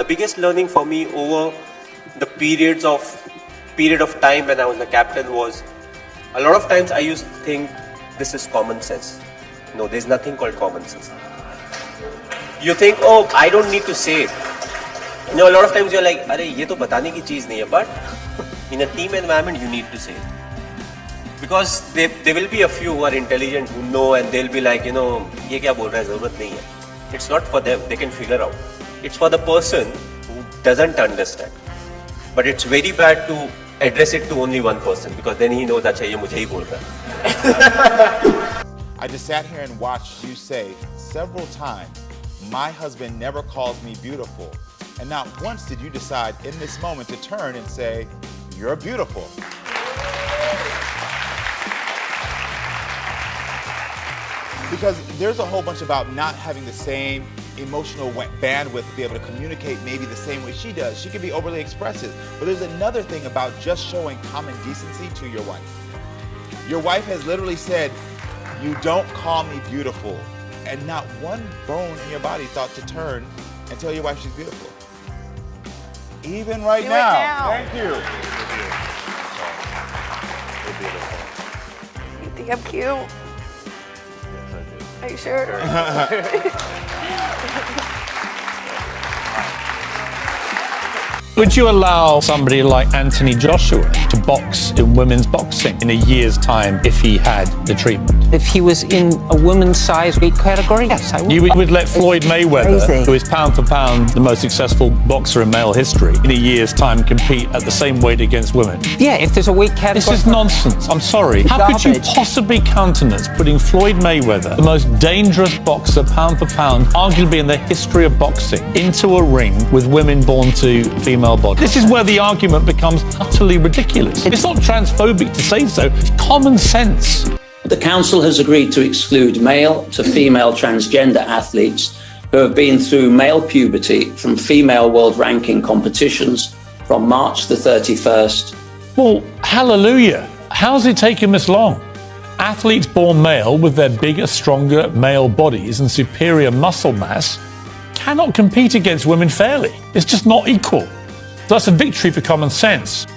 biggest learning for me over the period of time when I was the captain was, a lot of times I used to think this is common sense. No, there's nothing called common sense. You think, oh, I don't need to say it. You know, a lot of times you're like, "Arey, ye to batane ki cheez nahi hai," but in a team environment you need to say it. Because there will be a few who are intelligent, who know, and they'll be like, ye kya bol raha hai, zarurat nahi hai. It's not for them, they can figure out. It's for the person who doesn't understand. But it's very bad to address it to only one person, because then he knows that ye mujhe hi bol raha hai. I just sat here and watched you say several times, "My husband never calls me beautiful." And not once did you decide in this moment to turn and say, "You're beautiful." Because there's a whole bunch about not having the same emotional bandwidth to be able to communicate maybe the same way she does. She can be overly expressive. But there's another thing about just showing common decency to your wife. Your wife has literally said, "You don't call me beautiful." And not one bone in your body thought to turn and tell your wife she's beautiful. Even right now. Thank you. You think I'm cute? Are you sure? Would you allow somebody like Anthony Joshua to box in women's boxing in a year's time if he had the treatment? If he was in a woman's size weight category, yes, I would. You would let Floyd Mayweather, Crazy. who is pound for pound the most successful boxer in male history, in a year's time compete at the same weight against women? Yeah, if there's a weight category. This is nonsense. I'm sorry. How could you Garbage. possibly countenance putting Floyd Mayweather, the most dangerous boxer pound for pound, arguably in the history of boxing, into a ring with women born to female bodies? This is where the argument becomes utterly ridiculous. It's not transphobic to say so. It's common sense. The council has agreed to exclude male to female transgender athletes who have been through male puberty from female world ranking competitions from March the 31st. Well, hallelujah. How's it taken this long? Athletes born male with their bigger, stronger male bodies and superior muscle mass cannot compete against women fairly. It's just not equal. That's a victory for common sense.